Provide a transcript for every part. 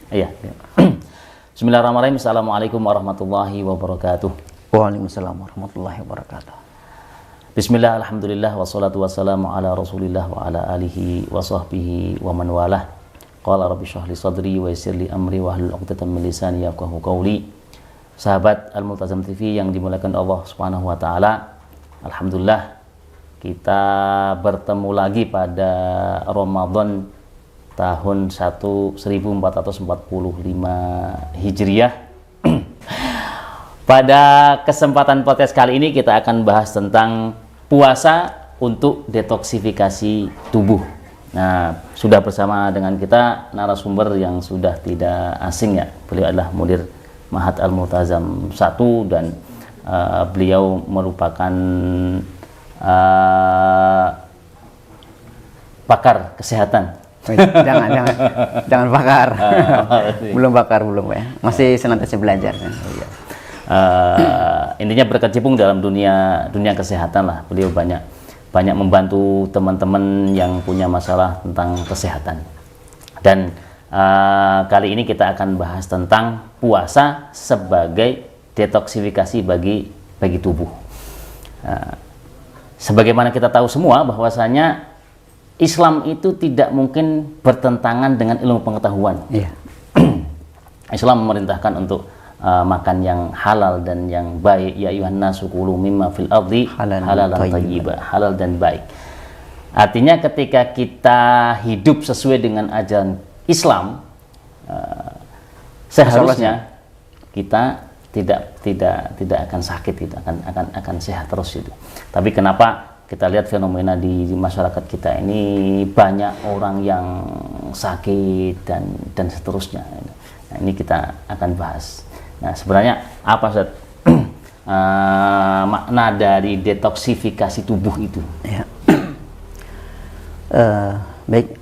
Iya. Bismillahirrahmanirrahim. Assalamualaikum warahmatullahi wabarakatuh. Waalaikumsalam warahmatullahi wabarakatuh. Bismillah, alhamdulillah, wassalatu wassalamu ala rasulillah wa ala alihi wa sahbihi wa man walah. Qala rabbi shrah li sadri wa yassir li amri wa hlul 'uqdatam min lisani yafqahu qawli. Sahabat Al-Multazam TV yang dimuliakan Allah Subhanahu wa taala. Alhamdulillah kita bertemu lagi pada Ramadan tahun 1445 Hijriah. Pada kesempatan podcast kali ini kita akan bahas tentang puasa untuk detoksifikasi tubuh. Nah, sudah bersama dengan kita narasumber yang sudah tidak asing ya. Beliau adalah mudir Ma'had Al-Multazam 1 dan beliau merupakan pakar kesehatan. Jangan bakar. belum ya. Masih senantiasa belajar. Intinya berkecimpung dalam dunia kesehatan lah. Beliau banyak membantu teman-teman yang punya masalah tentang kesehatan. Dan kali ini kita akan bahas tentang puasa sebagai detoksifikasi bagi tubuh. Sebagaimana kita tahu semua bahwasanya Islam itu tidak mungkin bertentangan dengan ilmu pengetahuan. Iya. Islam memerintahkan untuk makan yang halal dan yang baik. Ya ayuhan nasu kulu mimma fil ardi halalan thayyiba, halal dan baik. Artinya ketika kita hidup sesuai dengan ajaran Islam, seharusnya kita tidak akan sakit, kita akan sehat terus itu. Tapi kenapa kita lihat fenomena di masyarakat kita ini banyak orang yang sakit dan seterusnya. Nah, ini kita akan bahas. Nah, sebenarnya apa Ustaz makna dari detoksifikasi tubuh itu? Ya. Baik,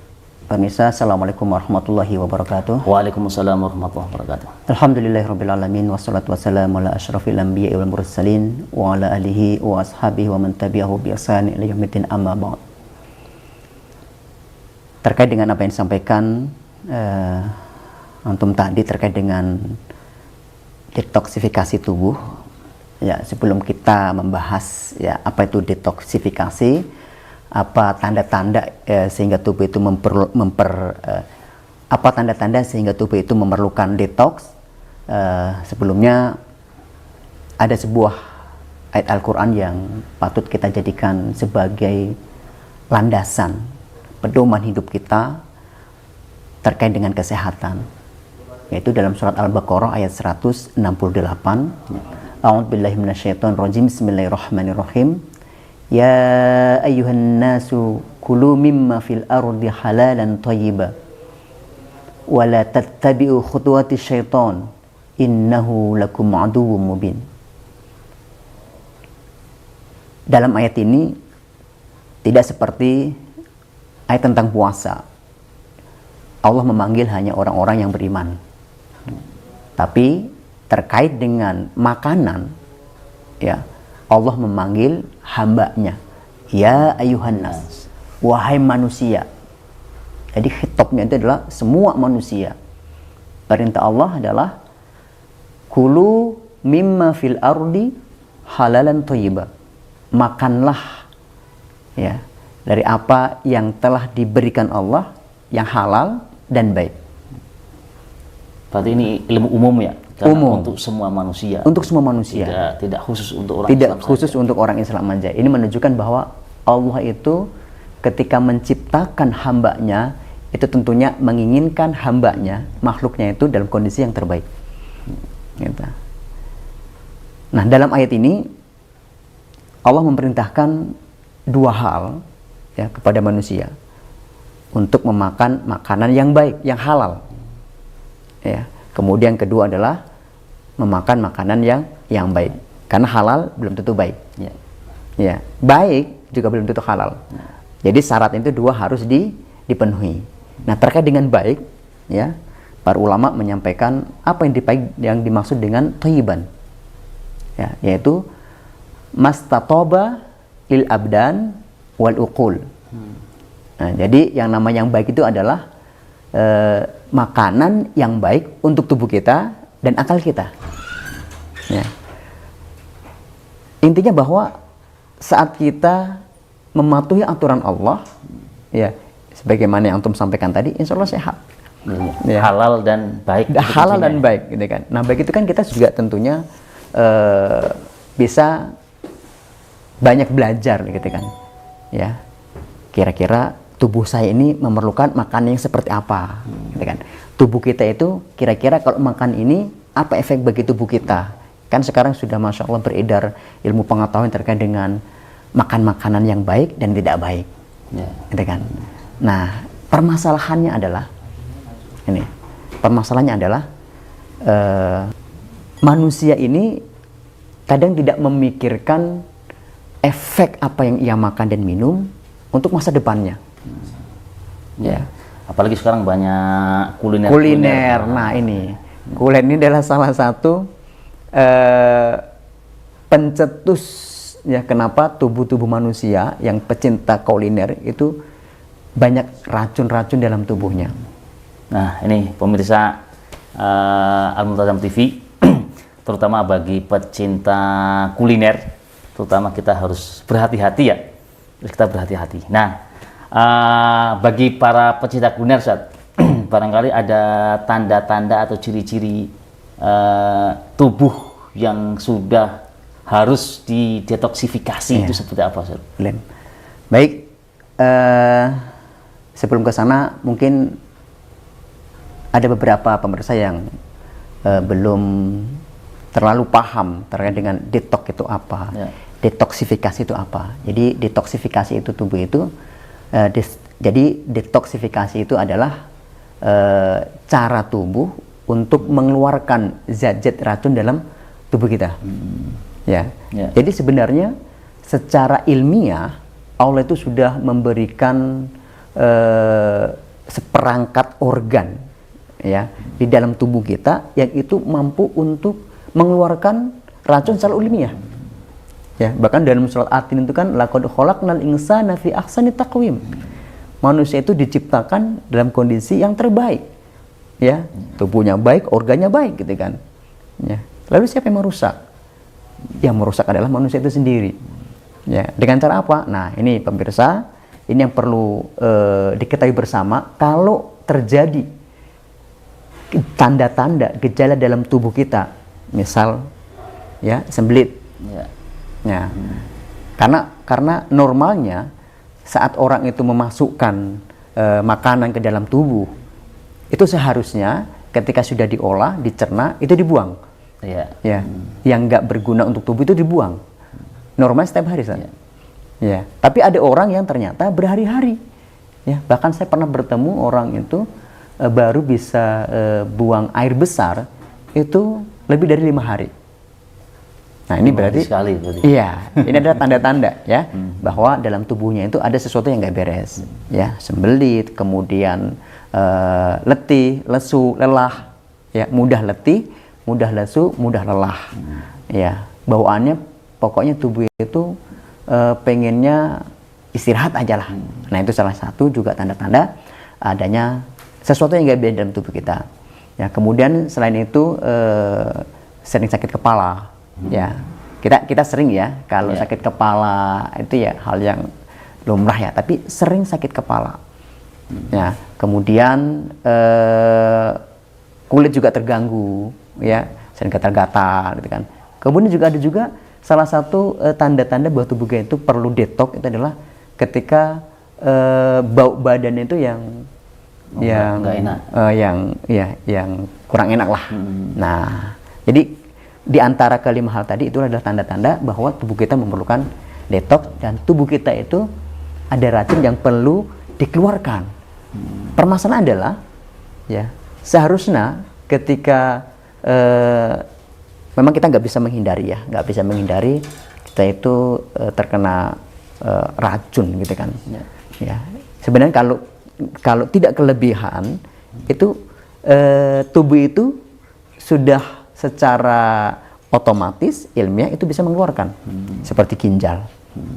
pemirsa, assalamualaikum warahmatullahi wabarakatuh. Waalaikumsalam warahmatullahi wabarakatuh. Alhamdulillahirabbil alamin wassalatu wassalamu ala asyrafil anbiya'i wal mursalin wa ala alihi wa ashabihi wa man tabi'ahu bi ihsan ila yaumiddin, amma ba'd. Terkait dengan apa yang disampaikan antum tadi terkait dengan detoksifikasi tubuh, ya, sebelum kita membahas ya apa itu detoksifikasi, apa tanda-tanda sehingga tubuh itu apa tanda-tanda sehingga tubuh itu memerlukan detox. Sebelumnya ada sebuah ayat Al-Quran yang patut kita jadikan sebagai landasan pedoman hidup kita terkait dengan kesehatan, yaitu dalam surat Al-Baqarah ayat 168. A'udzubillahi minasyaitonir rajim. Bismillahirrahmanirrahim. Ya ayyuhan nasu kulu mimma fil ardi halalan thayyiba wa la tattabi'u khutuwatis syaitan innahu lakum aduwwum mubin. Dalam ayat ini tidak seperti ayat tentang puasa. Allah memanggil hanya orang-orang yang beriman. Tapi terkait dengan makanan, ya, Allah memanggil hambanya, ya ayuhan nas, wahai manusia. Jadi khitabnya itu adalah semua manusia. Perintah Allah adalah kulu mimma fil ardi halalan thayyiba. Makanlah ya dari apa yang telah diberikan Allah yang halal dan baik. Berarti ini ilmu umum ya? Umum. Untuk semua manusia. Untuk semua manusia. Tidak khusus untuk orang Islam. Tidak khusus saja. untuk orang Islam saja. Ini menunjukkan bahwa Allah itu ketika menciptakan hambanya, itu tentunya menginginkan hambanya, makhluknya itu dalam kondisi yang terbaik. Gitu. Nah, dalam ayat ini Allah memerintahkan dua hal ya kepada manusia untuk memakan makanan yang baik, yang halal. Ya. Kemudian kedua adalah memakan makanan yang baik. Karena halal belum tentu baik. Ya. Ya, baik juga belum tentu halal. Jadi syarat itu dua harus dipenuhi. Nah, terkait dengan baik, ya, para ulama menyampaikan apa yang dimaksud dengan thayyiban. Ya, yaitu mastatoba lil abdan wal uqul. Nah, jadi yang nama yang baik itu adalah makanan yang baik untuk tubuh kita dan akal kita. Ya. Intinya bahwa saat kita mematuhi aturan Allah, ya, sebagaimana yang antum sampaikan tadi, insya Allah sehat. Ya. Halal dan baik. Halal dan baik, gitu kan. Nah, baik itu kan kita juga tentunya bisa banyak belajar, gitu kan. Ya, kira-kira tubuh saya ini memerlukan makanan yang seperti apa, gitu kan. Tubuh kita itu kira-kira kalau makan ini apa efek bagi tubuh kita? Kan sekarang sudah Masya Allah beredar ilmu pengetahuan terkait dengan makan makanan yang baik dan tidak baik, gitu kan. Nah, permasalahannya adalah ini, manusia ini kadang tidak memikirkan efek apa yang ia makan dan minum untuk masa depannya. Ya. Apalagi sekarang banyak kuliner. Nah, ini kuliner ini adalah salah satu pencetus ya kenapa tubuh-tubuh manusia yang pecinta kuliner itu banyak racun-racun dalam tubuhnya. Nah, ini pemirsa Al-Multazam TV, terutama bagi pecinta kuliner, terutama kita harus berhati-hati ya. Kita berhati-hati. Nah, bagi para pecinta kuliner, Ustaz, barangkali ada tanda-tanda atau ciri-ciri tubuh yang sudah harus didetoksifikasi, itu seperti apa, Ustaz? Baik, sebelum ke sana mungkin ada beberapa pemirsa yang belum terlalu paham terkait dengan detox itu apa, detoksifikasi itu apa. Jadi detoksifikasi itu tubuh itu, jadi detoksifikasi itu adalah cara tubuh untuk mengeluarkan zat-zat racun dalam tubuh kita. Jadi sebenarnya secara ilmiah Allah itu sudah memberikan seperangkat organ ya di dalam tubuh kita yang itu mampu untuk mengeluarkan racun secara ilmiah. Ya, bahkan dalam surat At-Tin itu kan laqad khalaqnal insana fi ahsani taqwim. Manusia itu diciptakan dalam kondisi yang terbaik. Ya, tubuhnya baik, organnya baik gitu kan. Ya. Lalu siapa yang merusak? Yang merusak adalah manusia itu sendiri. Ya, dengan cara apa? Nah, ini pemirsa, ini yang perlu diketahui bersama. Kalau terjadi tanda-tanda gejala dalam tubuh kita, misal ya sembelit, ya, karena normalnya saat orang itu memasukkan makanan ke dalam tubuh, itu seharusnya ketika sudah diolah, dicerna, itu dibuang. Yang nggak berguna untuk tubuh itu dibuang. Normal setiap hari, ya. Tapi ada orang yang ternyata berhari-hari, ya. Bahkan saya pernah bertemu orang itu baru bisa buang air besar itu lebih dari 5 hari. Nah, ini berarti iya, ini adalah tanda-tanda ya bahwa dalam tubuhnya itu ada sesuatu yang nggak beres, ya, sembelit, kemudian letih, lesu, lelah, ya, mudah letih, mudah lesu, mudah lelah, ya, bawaannya pokoknya tubuh itu pengennya istirahat aja lah. Nah, itu salah satu juga tanda-tanda adanya sesuatu yang nggak beres dalam tubuh kita. Ya, kemudian selain itu sering sakit kepala, ya. Kita sering ya kalau sakit kepala itu ya hal yang lumrah ya, tapi sering sakit kepala. Ya, kemudian kulit juga terganggu, ya, sering gatal-gatal gitu kan. Kemudian juga ada juga salah satu tanda-tanda bahwa tubuh kita itu perlu detox itu adalah ketika bau badan itu yang kurang enak lah. Nah, jadi di antara kelima hal tadi itu adalah tanda-tanda bahwa tubuh kita memerlukan detox dan tubuh kita itu ada racun yang perlu dikeluarkan. Permasalahan adalah ya seharusnya ketika memang kita nggak bisa menghindari kita itu terkena racun gitu kan. Ya, sebenarnya kalau tidak kelebihan itu tubuh itu sudah secara otomatis ilmiah itu bisa mengeluarkan seperti ginjal,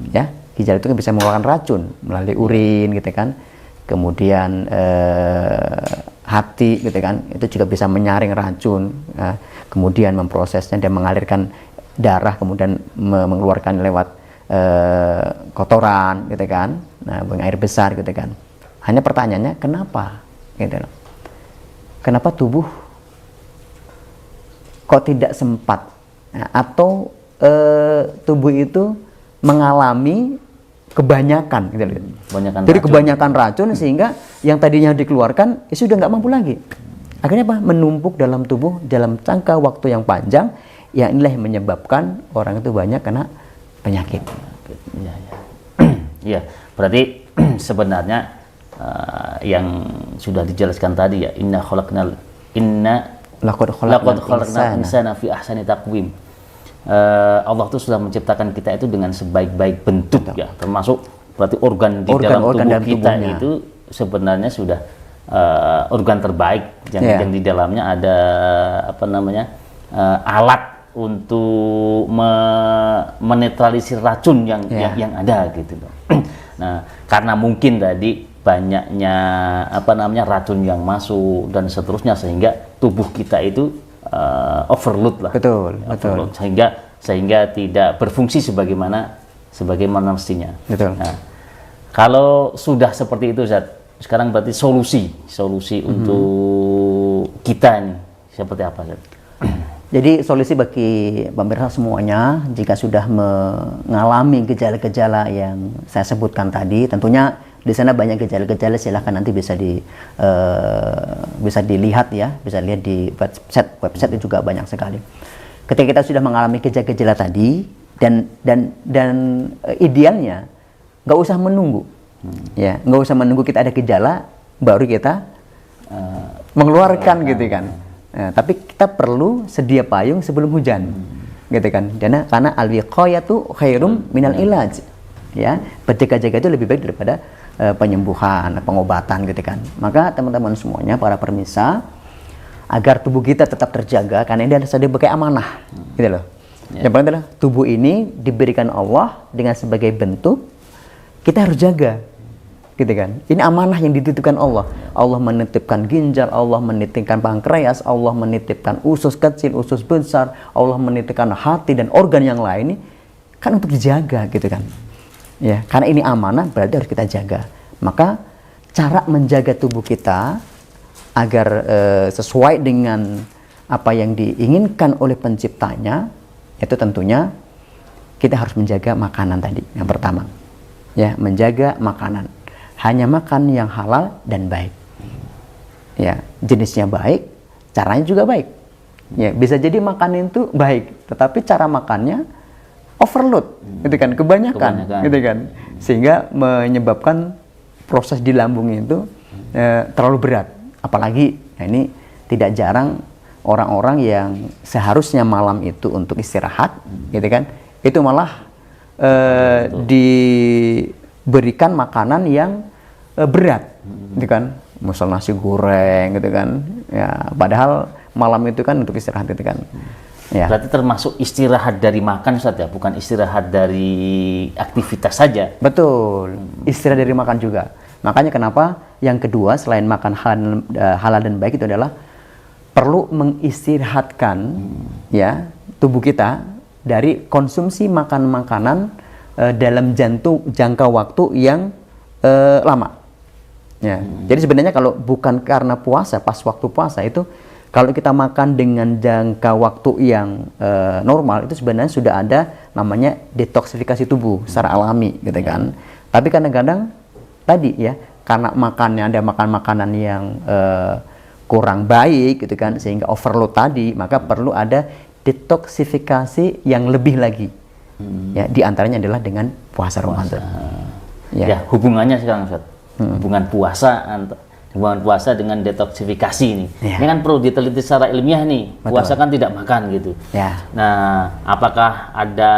ya, ginjal itu kan bisa mengeluarkan racun melalui urin gitu kan. kemudian hati gitu kan, itu juga bisa menyaring racun, kemudian memprosesnya dan mengalirkan darah, kemudian mengeluarkan lewat kotoran gitu kan, buang air besar gitu kan. Hanya pertanyaannya kenapa gitu loh. Kenapa tubuh kok tidak sempat, atau tubuh itu mengalami kebanyakan gitu loh. Jadi kebanyakan racun sehingga yang tadinya dikeluarkan sudah nggak mampu lagi. Akhirnya apa? Menumpuk dalam tubuh dalam jangka waktu yang panjang. Yang inilah yang menyebabkan orang itu banyak kena penyakit. Iya, ya. Ya, berarti sebenarnya yang sudah dijelaskan tadi ya, Laqad khalaqnal insana fi ahsani taqwim. Allah itu sudah menciptakan kita itu dengan sebaik-baik bentuk. Betul. Ya, termasuk berarti organ di dalam tubuh kita itu sebenarnya sudah organ terbaik yang di dalamnya ada alat untuk menetralisir racun yang ada gitu loh. Nah, karena mungkin tadi banyaknya racun yang masuk dan seterusnya sehingga tubuh kita itu overload lah. Betul. Sehingga tidak berfungsi sebagaimana mestinya. Betul. Nah, kalau sudah seperti itu, Ustaz, sekarang berarti solusi untuk kita ini seperti apa, Ustaz? Jadi solusi bagi pemirsa semuanya jika sudah mengalami gejala-gejala yang saya sebutkan tadi, tentunya di sana banyak gejala-gejala, silahkan nanti bisa dilihat ya, bisa lihat di website itu juga banyak sekali. Ketika kita sudah mengalami gejala-gejala tadi dan idealnya nggak usah menunggu, ya nggak usah menunggu kita ada gejala baru kita mengeluarkan gitu kan. Nah, tapi kita perlu sedia payung sebelum hujan, gitu kan? Karena al-wiqayatu khairum minal ilaj, ya berjaga-jaga itu lebih baik daripada penyembuhan, pengobatan, gitu kan? Maka teman-teman semuanya, para pemirsa, agar tubuh kita tetap terjaga, karena ini adalah sebagai amanah, gitu loh. Yang pertama adalah tubuh ini diberikan Allah dengan sebagai bentuk, kita harus jaga. Gitu kan. Ini amanah yang dititipkan Allah. Allah menitipkan ginjal, Allah menitipkan pankreas, Allah menitipkan usus kecil, usus besar, Allah menitipkan hati dan organ yang lain, ini kan untuk dijaga gitu kan. Ya, karena ini amanah berarti harus kita jaga. Maka cara menjaga tubuh kita agar sesuai dengan apa yang diinginkan oleh penciptanya, itu tentunya kita harus menjaga makanan tadi. Yang pertama, ya, menjaga makanan. Hanya makan yang halal dan baik. Ya, jenisnya baik, caranya juga baik. Ya, bisa jadi makanan itu baik, tetapi cara makannya overload, gitu kan, kebanyakan. Gitu kan, sehingga menyebabkan proses di lambung itu terlalu berat. Apalagi, ini tidak jarang orang-orang yang seharusnya malam itu untuk istirahat, gitu kan, itu malah diberikan makanan yang berat, gitu kan, misal nasi goreng, gitu kan, ya, padahal malam itu kan untuk istirahat, gitu kan. Ya. Berarti termasuk istirahat dari makan, Ustaz, ya, bukan istirahat dari aktivitas saja. Betul, istirahat dari makan juga. Makanya kenapa yang kedua selain makan halal dan baik itu adalah perlu mengistirahatkan ya tubuh kita dari konsumsi makanan-makanan dalam jangka waktu yang lama. Ya. Jadi sebenarnya kalau bukan karena puasa, pas waktu puasa itu kalau kita makan dengan jangka waktu yang normal, itu sebenarnya sudah ada namanya detoksifikasi tubuh secara alami, gitu kan. Tapi kadang-kadang tadi ya, karena ada makan makanan yang kurang baik, gitu kan, sehingga overload tadi, maka perlu ada detoksifikasi yang lebih lagi. Ya, di antaranya adalah dengan puasa Ramadan. Ya, hubungannya sekarang, Ustaz. Hubungan puasa dengan detoksifikasi ini. Ini kan perlu diteliti secara ilmiah nih. Betul. Puasa kan tidak makan gitu. Ya. Nah, apakah ada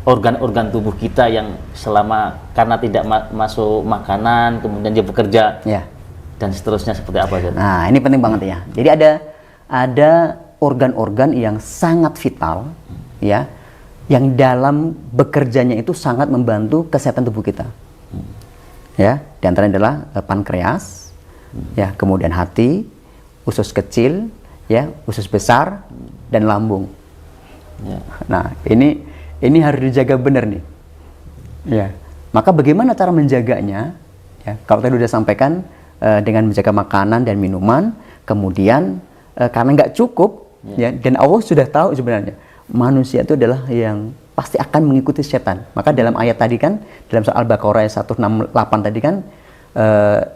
organ-organ tubuh kita yang karena tidak masuk makanan kemudian dia bekerja dan seterusnya seperti apa? Nah, ini penting banget ya. Jadi ada organ-organ yang sangat vital ya, yang dalam bekerjanya itu sangat membantu kesehatan tubuh kita. Ya, di antaranya adalah pankreas, ya, kemudian hati, usus kecil, ya, usus besar, dan lambung. Ya. Nah, ini harus dijaga benar nih. Ya, maka bagaimana cara menjaganya? Ya, kalau tadi sudah sampaikan dengan menjaga makanan dan minuman, kemudian karena nggak cukup, ya, dan Allah sudah tahu sebenarnya manusia itu adalah yang pasti akan mengikuti setan. Maka dalam ayat tadi kan, dalam surah Al-Baqarah ayat 168 tadi kan,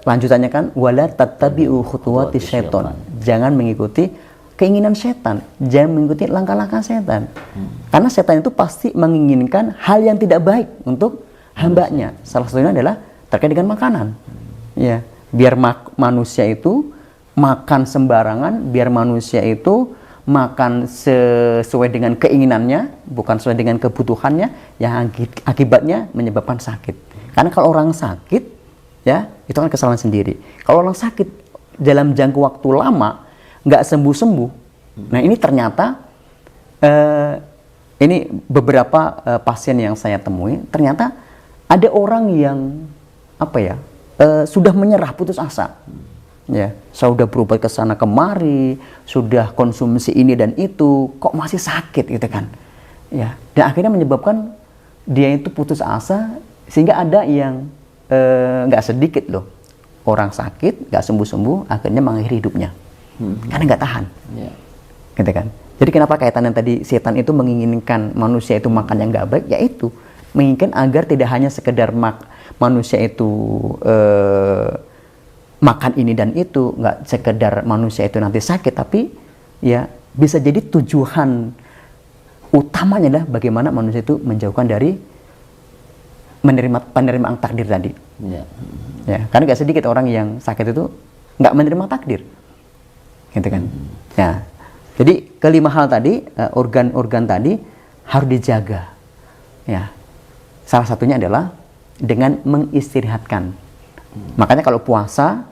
lanjutannya kan, wala tattabi'u khutuwati syaiton. Jangan mengikuti keinginan setan, jangan mengikuti langkah-langkah setan. Karena setan itu pasti menginginkan hal yang tidak baik untuk hambanya. Salah satunya adalah terkait dengan makanan. Ya, biar manusia itu makan sembarangan, biar manusia itu makan sesuai dengan keinginannya, bukan sesuai dengan kebutuhannya, yang akibatnya menyebabkan sakit. Karena kalau orang sakit, ya, itu kan kesalahan sendiri. Kalau orang sakit dalam jangka waktu lama nggak sembuh-sembuh, nah ini ternyata ini beberapa pasien yang saya temui, ternyata ada orang yang sudah menyerah, putus asa. Ya, saya sudah berobat ke sana kemari, sudah konsumsi ini dan itu, kok masih sakit gitu kan. Ya, dan akhirnya menyebabkan dia itu putus asa, sehingga ada yang nggak sedikit loh orang sakit, nggak sembuh-sembuh, akhirnya mengakhiri hidupnya. Karena nggak tahan. Gitu kan. Jadi kenapa kaitannya tadi setan itu menginginkan manusia itu makan yang nggak baik, yaitu menginginkan agar tidak hanya sekedar manusia itu makan ini dan itu, nggak sekedar manusia itu nanti sakit, tapi ya bisa jadi tujuan utamanya adalah bagaimana manusia itu menjauhkan dari penerimaan takdir tadi. Ya, karena nggak sedikit orang yang sakit itu nggak menerima takdir, gitu kan. Ya, jadi kelima hal tadi, organ-organ tadi harus dijaga. Ya, salah satunya adalah dengan mengistirahatkan. Makanya kalau puasa,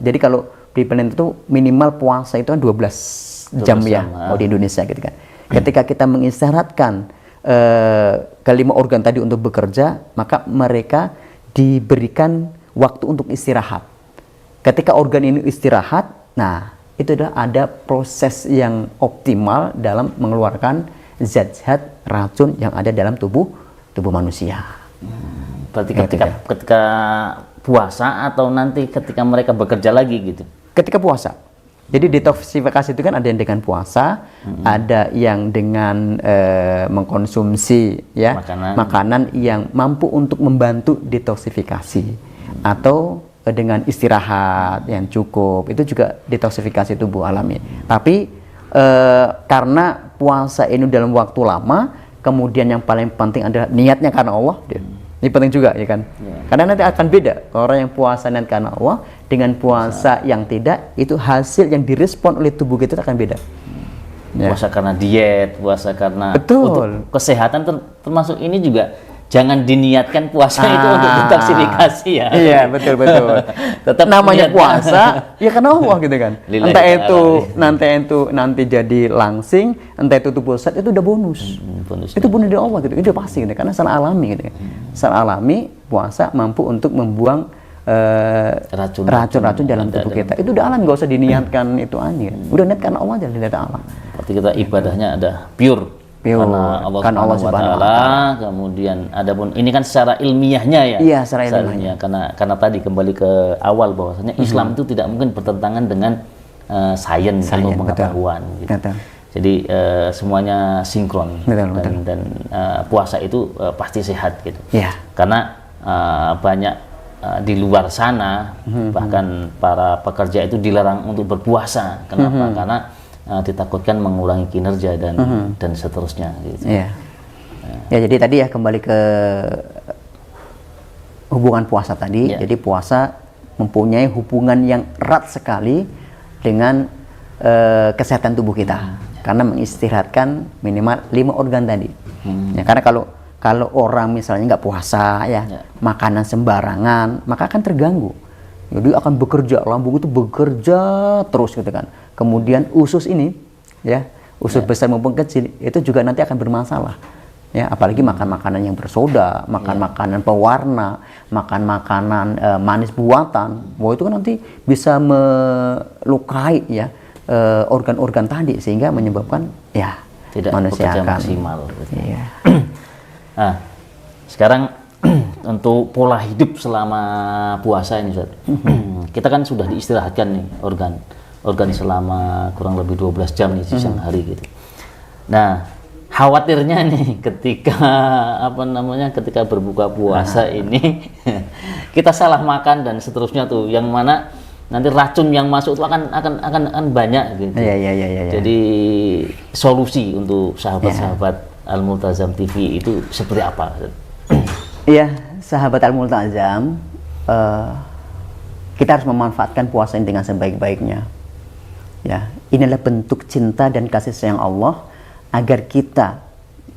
jadi kalau di planet itu minimal puasa itu kan 12 jam ya, kalau di Indonesia gitu kan. Ketika kita mengistirahatkan kelima organ tadi untuk bekerja, maka mereka diberikan waktu untuk istirahat. Ketika organ ini istirahat, nah itu adalah ada proses yang optimal dalam mengeluarkan zat-zat racun yang ada dalam tubuh manusia. Berarti ketika puasa atau nanti ketika mereka bekerja lagi gitu? Ketika puasa. Jadi detoksifikasi itu kan ada yang dengan puasa, ada yang dengan mengkonsumsi ya makanan yang mampu untuk membantu detoksifikasi, atau dengan istirahat yang cukup, itu juga detoksifikasi tubuh alami. Tapi karena puasa ini dalam waktu lama, kemudian yang paling penting adalah niatnya karena Allah. Ini penting juga ya kan. Karena nanti akan beda orang yang puasa niat karena Allah dengan puasa yang tidak, itu hasil yang direspon oleh tubuh kita akan beda. Puasa karena diet, puasa karena betul. Untuk kesehatan termasuk ini juga jangan diniatkan puasa itu untuk detoksifikasi ya. Iya, betul. Tetap namanya puasa ya karena Allah gitu kan. Entah itu nanti jadi langsing, entah itu tubuh sehat, itu udah bonus. Itu bonus dari Allah gitu. Itu pasti gitu, karena secara alami gitu. Secara alami puasa mampu untuk membuang racun-racun dalam tubuh kita. Itu udah alam, nggak usah diniatkan itu aja. Udah niat karena Allah aja, niat Allah. Berarti kita ibadahnya ada pure. Karena Allah Subhanahu wa Ta'ala. Kemudian adapun ini kan secara ilmiahnya ya. Iya, secara ilmiahnya. Karena tadi kembali ke awal bahwasanya Islam itu tidak mungkin bertentangan dengan sains atau pengetahuan gitu. Jadi semuanya sinkron. Dan puasa itu pasti sehat gitu. Iya. Karena banyak di luar sana bahkan para pekerja itu dilarang untuk berpuasa. Kenapa? Karena ditakutkan mengurangi kinerja dan seterusnya gitu. Ya, jadi tadi ya kembali ke hubungan puasa tadi. Jadi puasa mempunyai hubungan yang erat sekali dengan kesehatan tubuh kita, karena mengistirahatkan minimal 5 organ tadi. Ya, karena kalau orang misalnya nggak puasa makanan sembarangan, maka akan terganggu. Jadi akan bekerja, lambung itu bekerja terus gitu kan. Kemudian usus ini, usus besar maupun kecil, itu juga nanti akan bermasalah. Ya, apalagi makan makanan yang bersoda, makan makanan pewarna, makan makanan manis buatan. Wah, itu kan nanti bisa melukai ya organ-organ tadi sehingga menyebabkan ya tidak manusia bekerja akan maksimal gitu. Iya. Nah, sekarang untuk pola hidup selama puasa ini Ustaz. Kita kan sudah diistirahatkan nih organ selama kurang lebih 12 jam nih di siang hari gitu. Nah, khawatirnya nih ketika berbuka puasa ini kita salah makan dan seterusnya tuh, yang mana nanti racun yang masuk itu akan banyak gitu. Iya. Jadi solusi untuk sahabat-sahabat Al-Multazam TV itu seperti apa? Iya, sahabat Al-Multazam, kita harus memanfaatkan puasa ini dengan sebaik-baiknya. Ya, inilah bentuk cinta dan kasih sayang Allah agar kita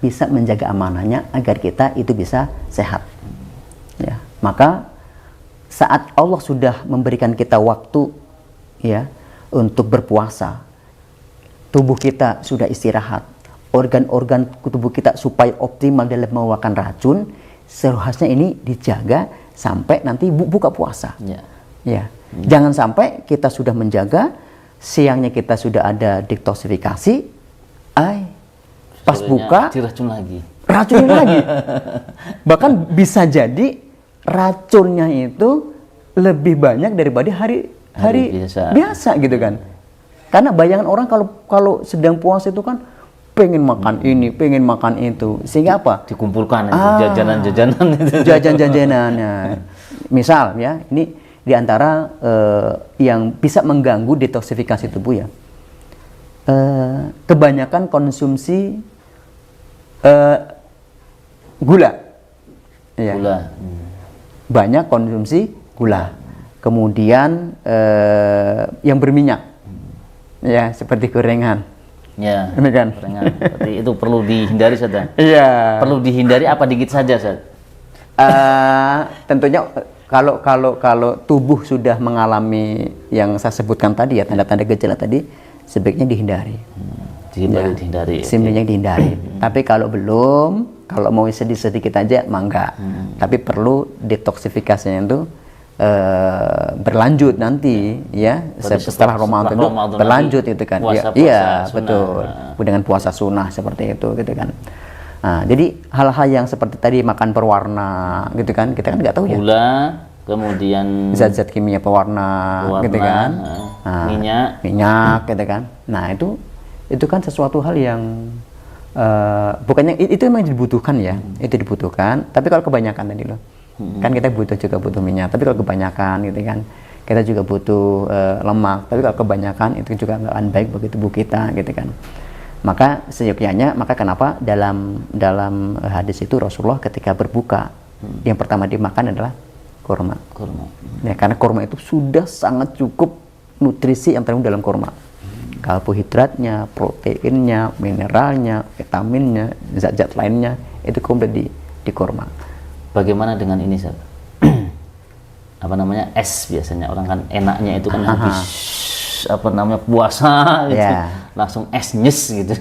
bisa menjaga amanahnya, agar kita itu bisa sehat. Ya, maka saat Allah sudah memberikan kita waktu ya untuk berpuasa, tubuh kita sudah istirahat, organ-organ tubuh kita supaya optimal dalam mengeluarkan racun, seharusnya ini dijaga sampai nanti buka puasa. Ya. Jangan sampai kita sudah menjaga, siangnya kita sudah ada detoksifikasi, pas buka diracun lagi. Racunnya lagi. Bahkan bisa jadi racunnya itu lebih banyak daripada hari biasa gitu kan. Karena bayangan orang kalau sedang puasa itu kan pengen makan ini, pengen makan itu. Sehingga apa? Dikumpulkan jajanan-jajanan itu. Jajan-jajanan. Misal ya, ini diantara yang bisa mengganggu detoksifikasi tubuh ya. Kebanyakan konsumsi gula. Ya. Gula. Banyak konsumsi gula. Kemudian yang berminyak. Ya, seperti gorengan. Ya. Ini kan. Gorengan. Berarti itu perlu dihindari saja. Iya. Perlu dihindari apa dikit saja, Ustaz? Tentunya kalau tubuh sudah mengalami yang saya sebutkan tadi ya, tanda-tanda gejala tadi, sebaiknya dihindari. Dihindari. Sebenarnya dihindari. Tapi kalau belum, kalau mau sedikit aja, mangga. Tapi perlu detoksifikasinya itu berlanjut nanti ya. Setelah Ramadan itu berlanjut itu kan. Iya, betul. Dengan puasa sunnah seperti itu gitu kan. Nah, jadi hal-hal yang seperti tadi makan pewarna gitu kan, kita kan nggak tahu ya. Gula, kemudian zat-zat kimia pewarna gitu kan. Nah, minyak gitu kan. Nah, itu kan sesuatu hal yang bukannya itu memang dibutuhkan ya. Itu dibutuhkan, tapi kalau kebanyakan tadi loh. Kan kita butuh minyak, tapi kalau kebanyakan gitu kan. Kita juga butuh lemak, tapi kalau kebanyakan itu juga nggak baik bagi tubuh kita gitu kan. Maka seyogyanya, maka kenapa dalam hadis itu Rasulullah ketika berbuka yang pertama dimakan adalah kurma. Ya, karena kurma itu sudah sangat cukup nutrisi yang terkandung dalam kurma. Karbohidratnya, proteinnya, mineralnya, vitaminnya, zat-zat lainnya itu komplit di kurma. Bagaimana dengan ini, Sir? Apa namanya, es biasanya orang kan enaknya itu kan habis puasa gitu. Langsung es nyes gitu.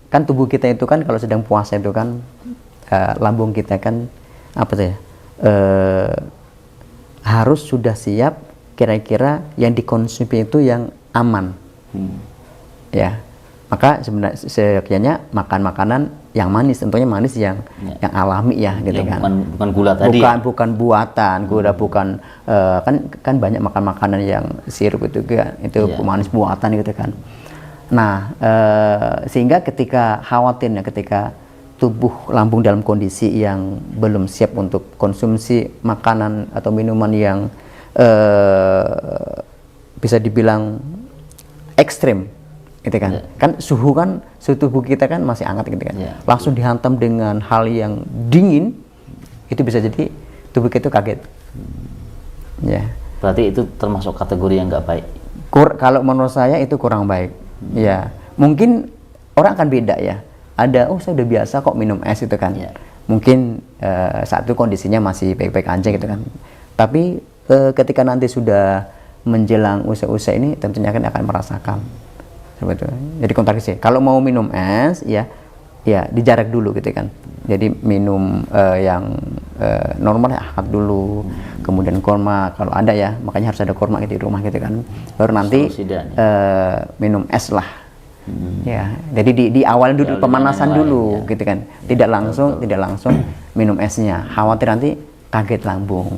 Kan tubuh kita itu kan kalau sedang puasa itu kan lambung kita kan harus sudah siap kira-kira yang dikonsumsi itu yang aman. Ya. Maka sebenarnya makan makanan yang manis, tentunya manis yang alami ya gitu kan. Bukan gula tadi. Bukan buatan, gula bukan kan banyak makan makanan yang sirup itu kan, itu manis buatan gitu kan. Nah, sehingga ketika khawatirnya ketika tubuh lambung dalam kondisi yang belum siap untuk konsumsi makanan atau minuman yang bisa dibilang ekstrim gitu kan. Kan suhu tubuh kita kan masih hangat gitu kan. Langsung dihantam dengan hal yang dingin, itu bisa jadi tubuh kita kaget. Ya. Berarti itu termasuk kategori yang nggak baik. Kalau menurut saya itu kurang baik. Ya. Mungkin orang akan beda ya. Ada, saya udah biasa kok minum es itu kan. Mungkin saat itu kondisinya masih baik-baik aja gitu kan. Tapi ketika nanti sudah menjelang usia-usia ini tentunya akan merasakan seperti itu. Jadi kontraindikasi. Kalau mau minum es, ya dijarak dulu gitu kan. Jadi minum yang normal ya ahad dulu, kemudian korma kalau ada ya, makanya harus ada korma gitu di rumah gitu kan. Baru nanti minum es lah. Ya, jadi di awal dulu pemanasan dulu gitu kan. Tidak langsung minum esnya. Khawatir nanti kaget lambung.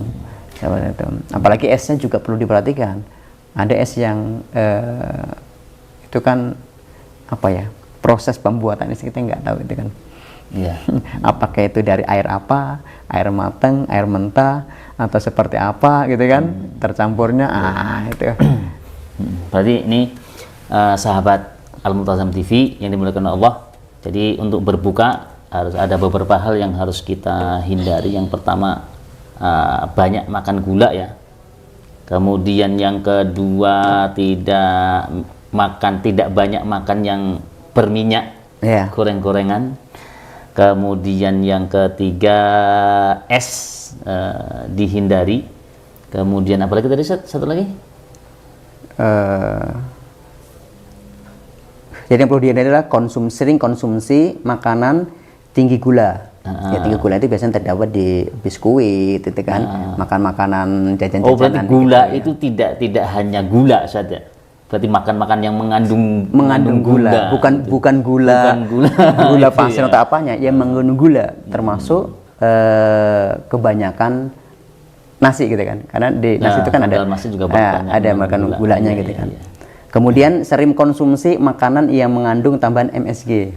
Seperti itu. Apalagi esnya juga perlu diperhatikan. Ada es yang itu kan apa ya, proses pembuatan es kita nggak tahu itu kan. Iya. Apakah itu dari air apa, air matang, air mentah, atau seperti apa gitu kan, tercampurnya itu. Berarti ini sahabat Al-Multazam TV yang dimuliakan Allah. Jadi untuk berbuka harus ada beberapa hal yang harus kita hindari. Yang pertama banyak makan gula ya. Kemudian yang kedua tidak banyak makan yang berminyak, goreng-gorengan. Kemudian yang ketiga es dihindari. Kemudian apalagi tadi satu lagi? Jadi yang perlu dihindari adalah sering konsumsi makanan tinggi gula. Ya, tinggi gula itu biasanya terdapat di biskuit, itu kan, makan makanan jajan-jajanan. Oh, berarti gula gitu, itu tidak hanya gula saja. Berarti makan-makan yang mengandung gula, bukan gula pasir atau apanya, yang mengandung gula, termasuk kebanyakan nasi gitu kan, karena di nasi itu kan ada makan gulanya gitu kan. Kemudian sering konsumsi makanan yang mengandung tambahan MSG.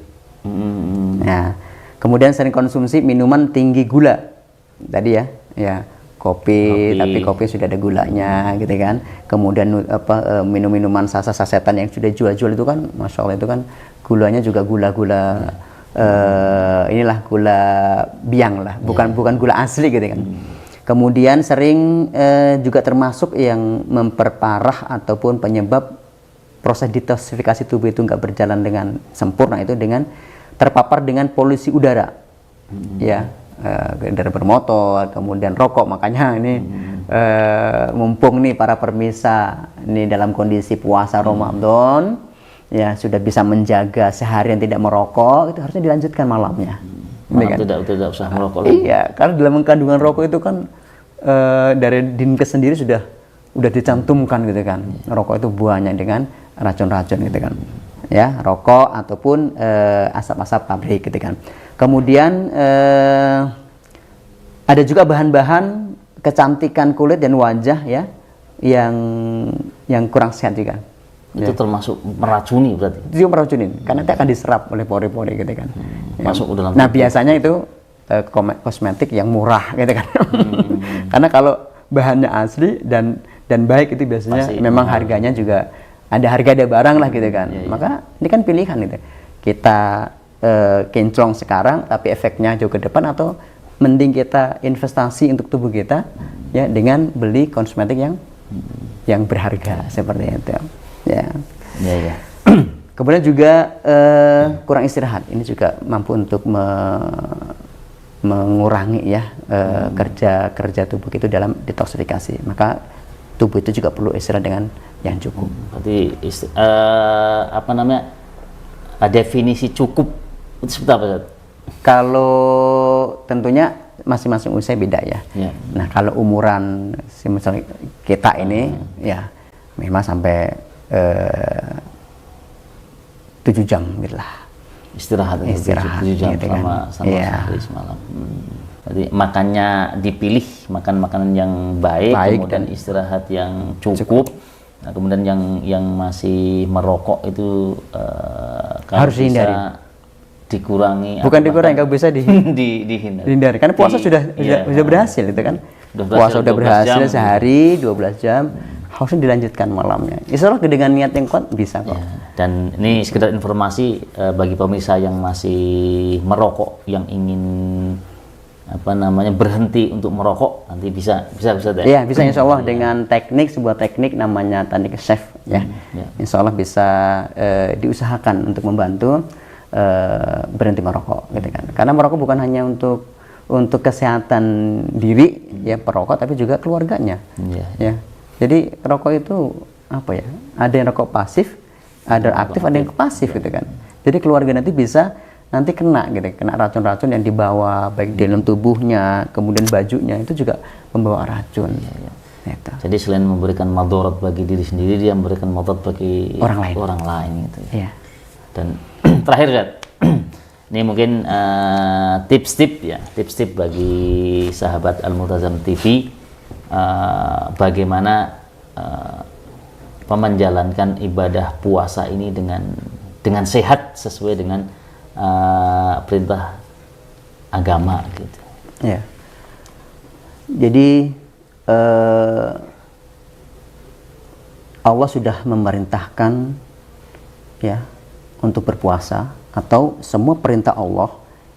Nah, kemudian sering konsumsi minuman tinggi gula tadi ya. Kopi, tapi kopi sudah ada gulanya gitu kan. Kemudian minum-minuman sasetan yang sudah jual-jual itu kan, masya Allah itu kan gulanya juga gula-gula inilah gula biang lah, bukan gula asli gitu kan. Kemudian sering juga termasuk yang memperparah ataupun penyebab proses detoksifikasi tubuh itu nggak berjalan dengan sempurna itu dengan terpapar dengan polusi udara, ya. Kendaraan bermotor, kemudian rokok. Makanya ini mumpung nih para pemirsa ini dalam kondisi puasa Ramadan ya sudah bisa menjaga seharian tidak merokok, itu harusnya dilanjutkan malamnya. Kan? Tidak usah merokok lagi. Iya, karena dalam kandungan rokok itu kan dari Dinkes sendiri sudah dicantumkan gitu kan. Rokok itu banyak dengan racun-racun gitu kan. Ya, rokok ataupun asap-asap pabrik gitu kan. Kemudian ada juga bahan-bahan kecantikan kulit dan wajah ya yang kurang sehat juga. Itu termasuk meracuni berarti. Itu meracunin karena itu akan diserap oleh pori-pori gitu kan. Masuk dalam. Nah, biasanya itu kosmetik yang murah gitu kan. Karena kalau bahannya asli dan baik itu biasanya pasti memang harganya juga ada barang lah gitu kan. Maka ini kan pilihan gitu. Kita kinclong sekarang tapi efeknya jauh ke depan, atau mending kita investasi untuk tubuh kita ya dengan beli kosmetik yang berharga seperti itu ya. Kemudian juga kurang istirahat, ini juga mampu untuk mengurangi ya kerja tubuh itu dalam detoksifikasi. Maka tubuh itu juga perlu istirahat dengan yang cukup. Berarti definisi cukup itu seperti apa, Ustaz? Kalau tentunya masing-masing usia beda ya. Nah, kalau umuran misalnya kita ini ya memang sampai 7 jam gitu lah. Istirahat 7 jam gitu sama sehari semalam. Jadi makannya dipilih, makan makanan yang baik kemudian istirahat yang cukup. Nah, kemudian yang masih merokok itu harus dihindari. Dikurangi. Bukan dikurangi, kalau bisa dihindari. Karena puasa sudah berhasil itu kan. Puasa sudah berhasil sehari 12 jam, harusnya dilanjutkan malamnya. Insya Allah dengan niat yang kuat bisa kok. Dan ini sekedar informasi bagi pemirsa yang masih merokok, yang ingin berhenti untuk merokok, nanti bisa Iya, bisa insya Allah dengan sebuah teknik namanya teknik chef ya. Insya Allah bisa diusahakan untuk membantu berhenti merokok gitu kan. Karena merokok bukan hanya untuk kesehatan diri ya perokok, tapi juga keluarganya. Ya. Jadi rokok itu apa ya? Ada yang rokok pasif, Ada aktif, ada yang pasif gitu kan. Jadi keluarga nanti bisa nanti kena gitu, kena racun-racun yang dibawa baik di dalam tubuhnya, kemudian bajunya itu juga membawa racun. Gitu. Jadi selain memberikan madarat bagi diri sendiri, dia memberikan madarat bagi orang lain gitu. Iya. Dan terakhir Ustaz, ini mungkin tips-tips bagi sahabat Al-Multazam TV, bagaimana menjalankan ibadah puasa ini dengan sehat sesuai dengan perintah agama gitu. Ya. Jadi Allah sudah memerintahkan ya untuk berpuasa, atau semua perintah Allah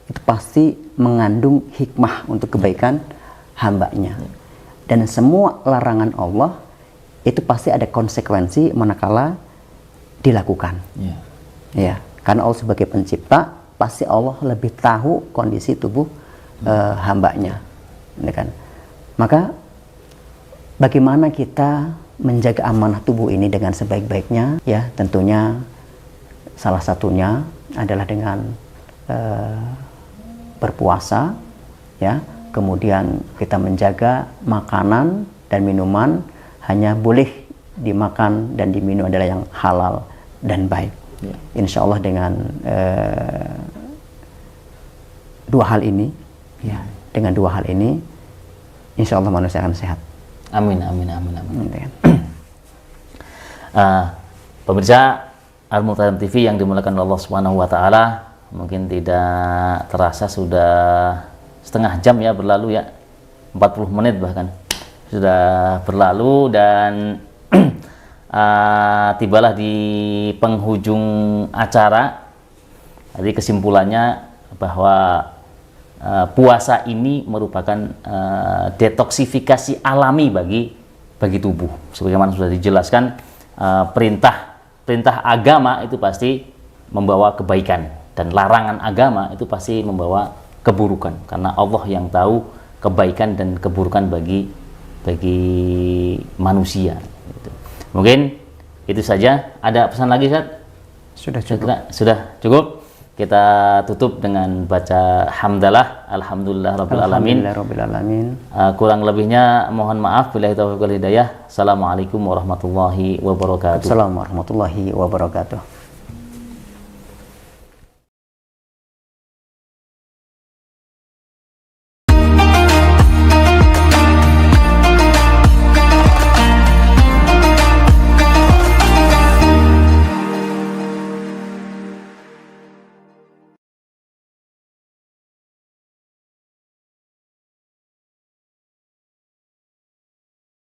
itu pasti mengandung hikmah untuk kebaikan hambanya. Dan semua larangan Allah itu pasti ada konsekuensi manakala dilakukan. Ya, karena Allah sebagai pencipta, pasti Allah lebih tahu kondisi tubuh hambanya, ya kan? Maka bagaimana kita menjaga amanah tubuh ini dengan sebaik-baiknya? Ya, tentunya salah satunya adalah dengan berpuasa, ya. Kemudian kita menjaga makanan dan minuman hanya boleh dimakan dan diminum adalah yang halal dan baik. Ya. Insya Allah dengan dua hal ini, ya, dengan dua hal ini, insya Allah manusia akan sehat. Amin. Pemirsa Al-Multazam TV yang dimuliakan Allah Subhanahu wa taala, mungkin tidak terasa sudah setengah jam ya berlalu ya. 40 menit bahkan sudah berlalu, dan tibalah di penghujung acara. Jadi kesimpulannya bahwa puasa ini merupakan detoksifikasi alami bagi tubuh. Sebagaimana sudah dijelaskan, perintah agama itu pasti membawa kebaikan, dan larangan agama itu pasti membawa keburukan, karena Allah yang tahu kebaikan dan keburukan bagi manusia. Gitu. Mungkin itu saja. Ada pesan lagi, Ustaz? Sudah cukup. Kita tutup dengan baca hamdalah, alhamdulillah rabbil alamin. Kurang lebihnya mohon maaf. Billahi taufiq wal hidayah. Assalamualaikum warahmatullahi wabarakatuh. Assalamualaikum warahmatullahi wabarakatuh.